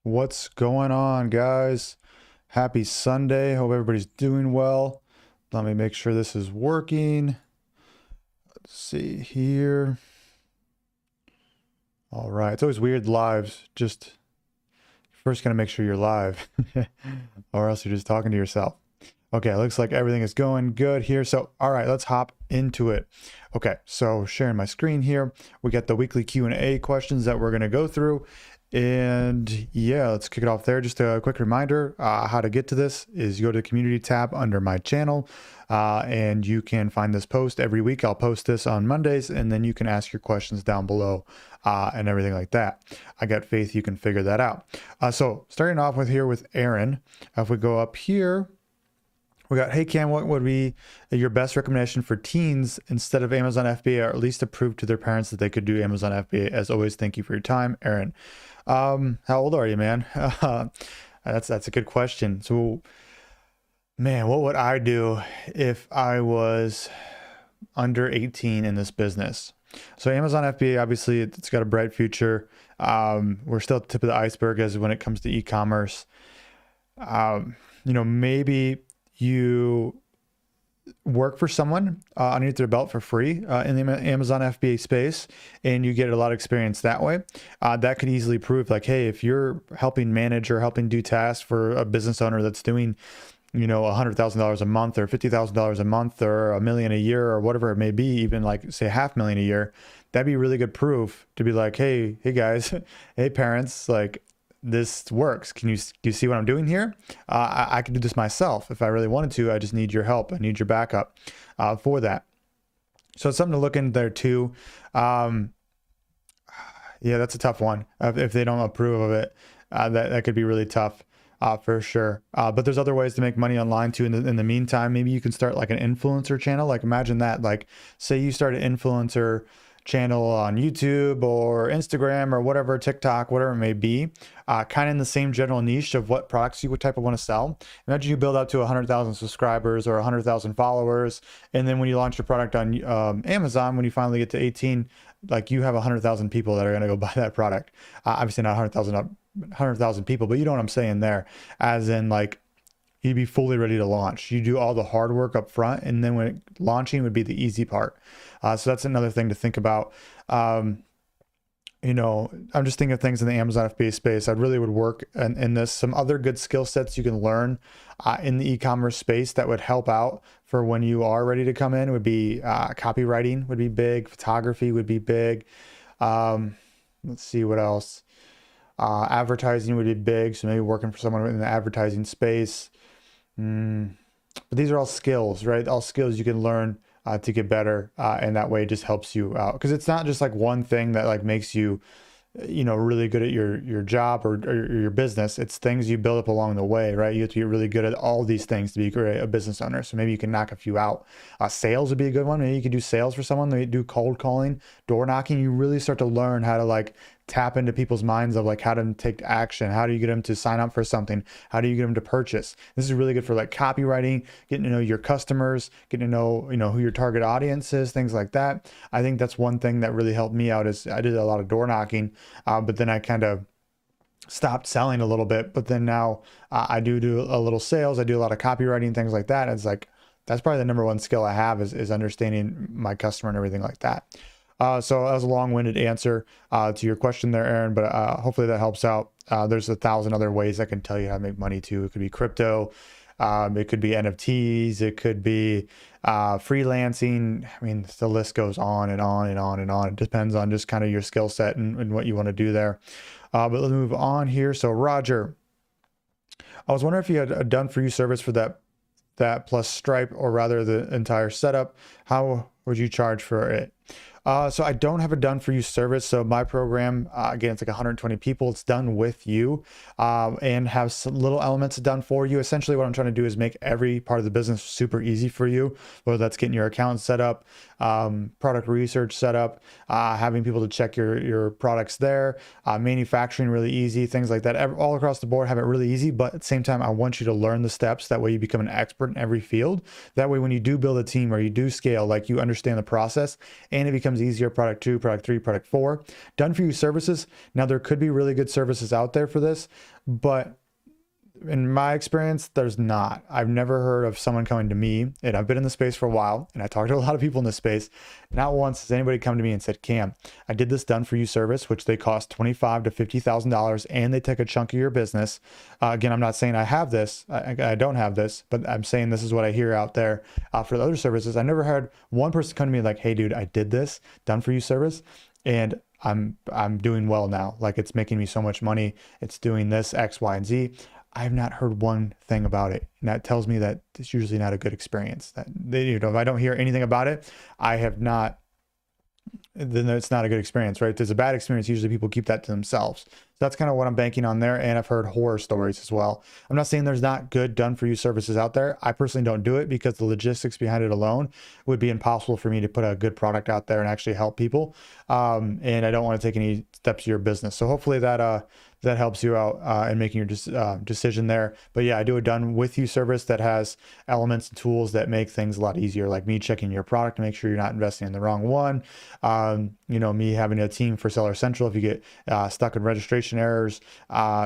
What's going on, guys? Happy Sunday. Hope everybody's doing well. Let me make sure this is working. Let's see here. All right. It's always weird lives. Just first gonna make sure you're live, or else you're just talking to yourself. Okay, looks like everything is going good here. So, all right, let's hop into it. Okay, so sharing my screen here. We got the weekly Q&A questions that we're going to go through. And yeah, let's kick it off there. Just a quick reminder, how to get to this is you go to the community tab under my channel, and you can find this post every week. I'll post this on Mondays, and then you can ask your questions down below and everything like that. I got faith you can figure that out. So starting off with here with Aaron, if we go up here, we got, hey Cam, what would be your best recommendation for teens instead of Amazon FBA, or at least to prove to their parents that they could do Amazon FBA? As always, thank you for your time, Aaron. How old are you, man? That's a good question. So, man, what would I do if I was under 18 in this business? So Amazon FBA, obviously, it's got a bright future. We're still at the tip of the iceberg as when it comes to e-commerce. Maybe you work for someone underneath their belt for free in the Amazon FBA space, and you get a lot of experience that way. That could easily prove like, hey, if you're helping manage or helping do tasks for a business owner that's doing, $100,000 a month or $50,000 a month or $1 million a year or whatever it may be, even like say $500,000 a year, that'd be really good proof to be like, hey guys, hey parents, like, this works. Do you see what I'm doing here? I can do this myself if I really wanted to. I just need your help. I need your backup for that. So it's something to look in there too. Yeah, that's a tough one. If they don't approve of it, that could be really tough for sure. But there's other ways to make money online too. In the meantime, maybe you can start like an influencer channel. Like imagine that, like say you start an influencer channel on YouTube or Instagram or whatever, TikTok, whatever it may be, kind of in the same general niche of what products you would type of want to sell. Imagine you build up to 100,000 subscribers or 100,000 followers, and then when you launch your product on Amazon, when you finally get to 18, like you have 100,000 people that are going to go buy that product. Obviously not 100,000 people, but you know what I'm saying there, as in like you'd be fully ready to launch. You do all the hard work up front, and then launching would be the easy part. So that's another thing to think about. I'm just thinking of things in the Amazon FBA space. I really would work in this. Some other good skill sets you can learn in the e-commerce space that would help out for when you are ready to come in would be copywriting would be big. Photography would be big. Let's see what else. Advertising would be big. So maybe working for someone in the advertising space. But these are all skills, right? All skills you can learn to get better, and that way it just helps you out, because it's not just like one thing that like makes you really good at your job or your business. It's things you build up along the way, right? You have to get really good at all these things to be a business owner. So maybe you can knock a few out. Sales would be a good one. Maybe you could do sales for someone. Maybe do cold calling, door knocking. You really start to learn how to like tap into people's minds of like how to take action. How do you get them to sign up for something? How do you get them to purchase? This is really good for like copywriting, getting to know your customers, getting to know, who your target audience is, things like that. I think that's one thing that really helped me out is I did a lot of door knocking, but then I kind of stopped selling a little bit. But then now I do a little sales. I do a lot of copywriting, things like that. It's like, that's probably the number one skill I have is understanding my customer and everything like that. So that was a long-winded answer to your question there, Aaron, but hopefully that helps out. There's 1,000 other ways I can tell you how to make money too. It could be crypto, it could be NFTs, it could be freelancing. I mean, the list goes on and on and on and on. It depends on just kind of your skill set and what you want to do there. But let's move on here. So Roger, I was wondering if you had a done for you service for that plus Stripe, or rather the entire setup. How would you charge for it? So I don't have a done for you service. So my program, again, it's like 120 people. It's done with you and have some little elements done for you. Essentially what I'm trying to do is make every part of the business super easy for you, whether that's getting your account set up, product research set up, having people to check your products there, manufacturing really easy, things like that. All across the board, have it really easy. But at the same time, I want you to learn the steps. That way you become an expert in every field. That way, when you do build a team or you do scale, like you understand the process, and it becomes becomes easier. Product 2, product 3, product 4. Done for you services. Now there could be really good services out there for this, but in my experience, there's not. I've never heard of someone coming to me, and I've been in the space for a while, and I talked to a lot of people in this space. Not once has anybody come to me and said, Cam, I did this done for you service, which they cost $25,000 to $50,000, and they take a chunk of your business. Again, I'm not saying I have this. I don't have this, but I'm saying this is what I hear out there for the other services. I never had one person come to me like, hey, dude, I did this done for you service, and I'm doing well now. Like, it's making me so much money. It's doing this X, Y, and Z. I've not heard one thing about it. And that tells me that it's usually not a good experience. That if I don't hear anything about it, I have not, then it's not a good experience, right? If there's a bad experience, usually people keep that to themselves. So that's kind of what I'm banking on there. And I've heard horror stories as well. I'm not saying there's not good done for you services out there. I personally don't do it because the logistics behind it alone would be impossible for me to put a good product out there and actually help people. And I don't want to take any steps to your business. So hopefully that helps you out in making your decision there. But yeah, I do a done with you service that has elements and tools that make things a lot easier, like me checking your product to make sure you're not investing in the wrong one. Me having a team for Seller Central. If you get stuck in registration errors,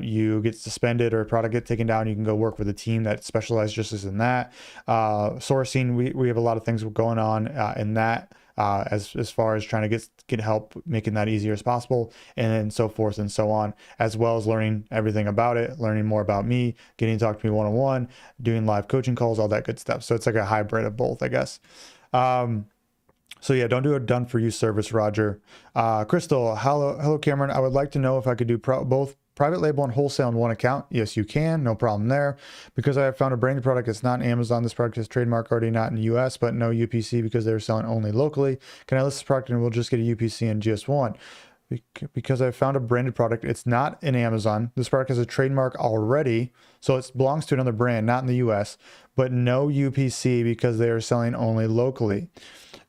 you get suspended or a product get taken down, you can go work with a team that specializes just in that. Sourcing, we have a lot of things going on in that. As far as trying to get help making that easier as possible, and then so forth and so on, as well as learning everything about it, learning more about me, getting to talk to me one-on-one, doing live coaching calls, all that good stuff. So it's like a hybrid of both, I guess. So yeah, don't do a done for you service, Roger. Crystal, hello Cameron. I would like to know if I could do both private label and wholesale on one account. Yes, you can. No problem there. Because I have found a branded product that's not Amazon. This product is trademark already not in the US, but no UPC because they're selling only locally. Can I list this product and we'll just get a UPC in GS1? Because I found a branded product. It's not in Amazon. This product has a trademark already. So it belongs to another brand, not in the US, but no UPC because they are selling only locally.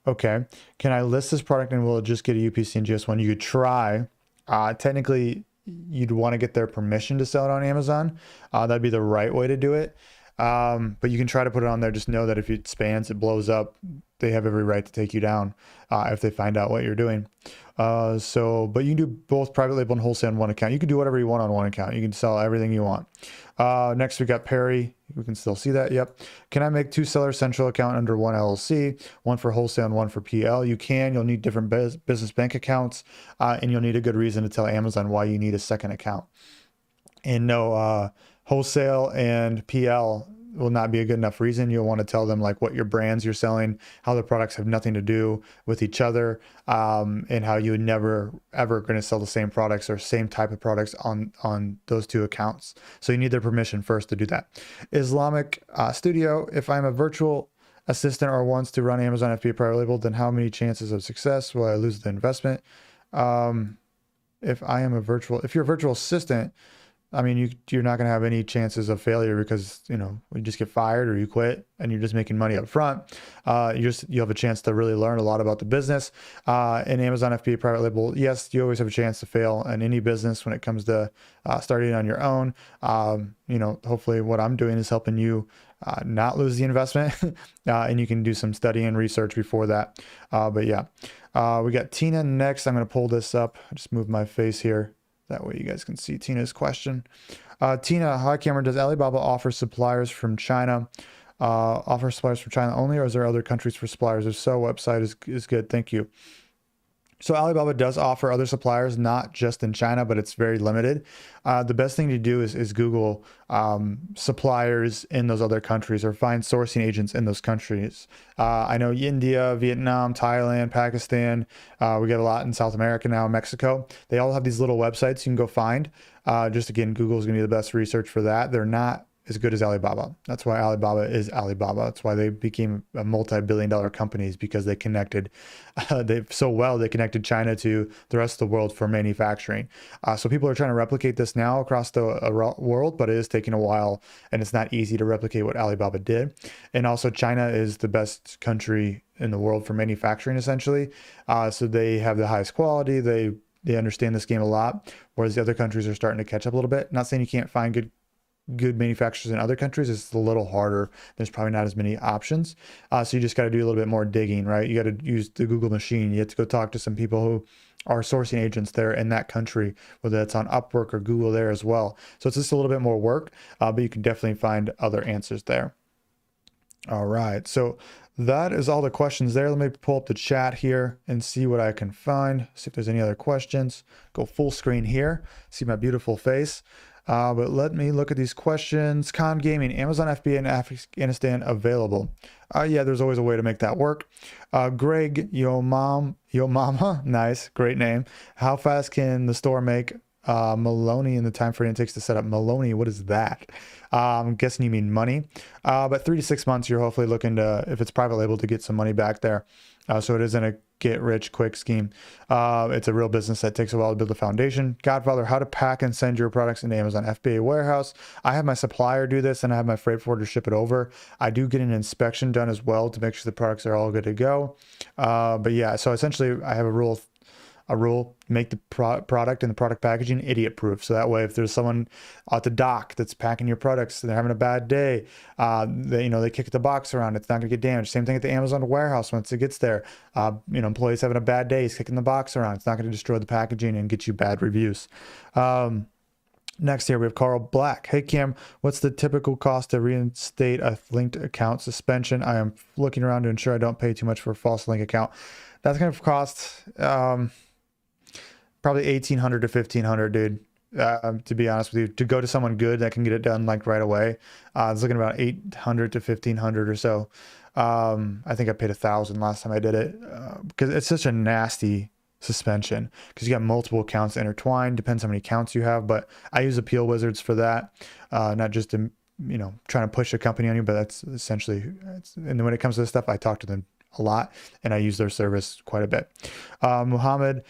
Okay. Can I list this product and we'll just get a UPC in GS1? You could try. Technically, you'd want to get their permission to sell it on Amazon. That'd be the right way to do it. But you can try to put it on there. Just know that if it spans, it blows up, they have every right to take you down if they find out what you're doing. But you can do both private label and wholesale on one account. You can do whatever you want on one account. You can sell everything you want. Next, we got Perry. We can still see that. Yep. Can I make two Seller Central account under one LLC, one for wholesale and one for PL? You can. You'll need different business bank accounts, and you'll need a good reason to tell Amazon why you need a second account. And no, wholesale and PL will not be a good enough reason. You'll want to tell them like what your brands you're selling, how the products have nothing to do with each other, and how you would never ever going to sell the same products or same type of products on those two accounts. So you need their permission first to do that. Islamic Studio, if I'm a virtual assistant or wants to run Amazon FBA private label, then how many chances of success will I lose the investment? If you're a virtual assistant, I mean, you're not going to have any chances of failure because, you just get fired or you quit and you're just making money up front. You have a chance to really learn a lot about the business. In Amazon FBA private label, yes, you always have a chance to fail in any business when it comes to starting on your own. Hopefully what I'm doing is helping you not lose the investment and you can do some study and research before that. But yeah, we got Tina next. I'm going to pull this up. I just move my face here. That way you guys can see Tina's question. Tina, hi Cameron, does Alibaba offer suppliers from China? Offer suppliers from China only, or is there other countries for suppliers? If so, website is good. Thank you. So Alibaba does offer other suppliers, not just in China, but it's very limited. The best thing to do is Google suppliers in those other countries or find sourcing agents in those countries. I know India, Vietnam, Thailand, Pakistan. We get a lot in South America now, Mexico. They all have these little websites you can go find. Just again, Google is going to be the best research for that. They're not as good as Alibaba. That's why Alibaba is Alibaba. That's why they became a multi-billion-dollar companies, because they connected they connected China to the rest of the world for manufacturing. So people are trying to replicate this now across the world, but it is taking a while and it's not easy to replicate what Alibaba did. And also China is the best country in the world for manufacturing, essentially. So they have the highest quality. They understand this game a lot, whereas the other countries are starting to catch up a little bit. Not saying you can't find good good manufacturers in other countries, it's a little harder. There's probably not as many options. So you just got to do a little bit more digging, right? You got to use the Google machine. You have to go talk to some people who are sourcing agents there in that country, whether that's on Upwork or Google there as well. So it's just a little bit more work, but you can definitely find other answers there. All right, so that is all the questions there. Let me pull up the chat here and see what I can find. See if there's any other questions. Go full screen here. See my beautiful face. But let me look at these questions. Con Gaming, Amazon FBA in Afghanistan available. Yeah, there's always a way to make that work. Greg, Yo Mama, nice, great name. How fast can the store make Maloney in the time frame it takes to set up? Maloney, what is that? I'm guessing you mean money. But 3 to 6 months, you're hopefully looking to, if it's private label, to get some money back there. So it isn't a get rich quick scheme. It's a real business that takes a while to build a foundation. Godfather, how to pack and send your products into Amazon FBA warehouse. I have my supplier do this and I have my freight forwarder ship it over. I do get an inspection done as well to make sure the products are all good to go. But yeah, so essentially I have a rule, make the product and the product packaging idiot proof. So that way, if there's someone at the dock that's packing your products and they're having a bad day, they kick the box around, it's not gonna get damaged. Same thing at the Amazon warehouse. Once it gets there, employees having a bad day, he's kicking the box around. It's not gonna destroy the packaging and get you bad reviews. Next here, we have Carl Black. Hey, Cam, what's the typical cost to reinstate a linked account suspension? I am looking around to ensure I don't pay too much for a false link account. That's going to cost probably $1,800 to $1,500, dude. To be honest with you, to go to someone good that can get it done like right away. I was looking about $800 to $1,500 or so. I think I paid $1,000 last time I did it because it's such a nasty suspension because you got multiple accounts intertwined. Depends how many accounts you have, but I use Appeal Wizards for that. Not just to, trying to push a company on you, but that's essentially, and then when it comes to this stuff, I talk to them a lot and I use their service quite a bit. Muhammad,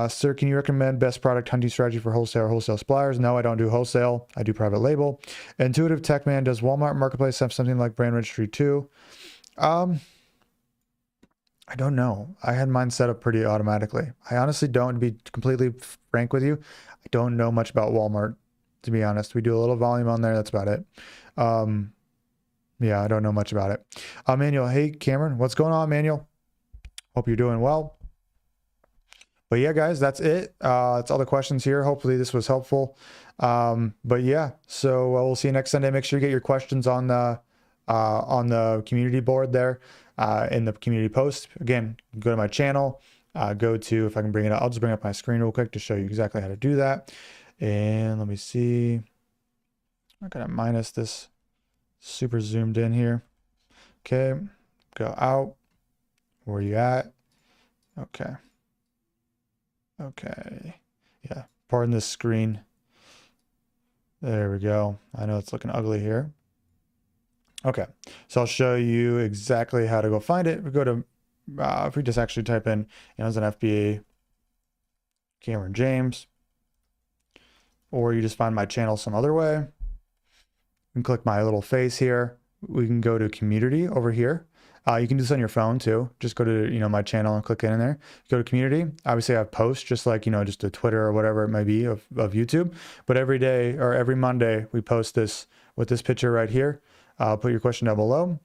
sir, can you recommend best product hunting strategy for wholesale suppliers? No, I don't do wholesale. I do private label. Intuitive Tech Man, does Walmart Marketplace have something like brand registry too? I don't know. I had mine set up pretty automatically. I honestly don't, to be completely frank with you. I don't know much about Walmart, to be honest. We do a little volume on there. That's about it. Yeah, I don't know much about it. Manuel, hey, Cameron, what's going on, Manuel? Hope you're doing well. But yeah, guys, that's it. That's all the questions here. Hopefully this was helpful. But yeah, so we'll see you next Sunday. Make sure you get your questions on the community board there in the community post. Again, go to my channel, go to, if I can bring it up, I'll just bring up my screen real quick to show you exactly how to do that. And let me see. I'm gonna minus this super zoomed in here. Okay, go out. Where are you at? Okay. Yeah, pardon this screen. There we go. I know it's looking ugly here. Okay, so I'll show you exactly how to go find it. We go to, if we just actually type in Amazon FBA Cameron James, or you just find my channel some other way, you can click my little face here. We can go to community over here. You can do this on your phone too. Just go to, my channel and click in there. Go to community. Obviously I have posts just like, just a Twitter or whatever it might be of YouTube, but every day or every Monday we post this with this picture right here. Put your question down below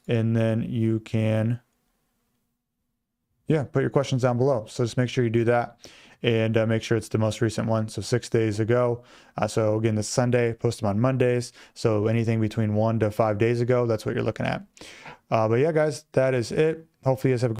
and then you can, put your questions down below. So just make sure you do that and make sure it's the most recent one. So 6 days ago. So again, this Sunday, post them on Mondays. So anything between 1 to 5 days ago, that's what you're looking at. But yeah, guys, that is it. Hopefully you guys have a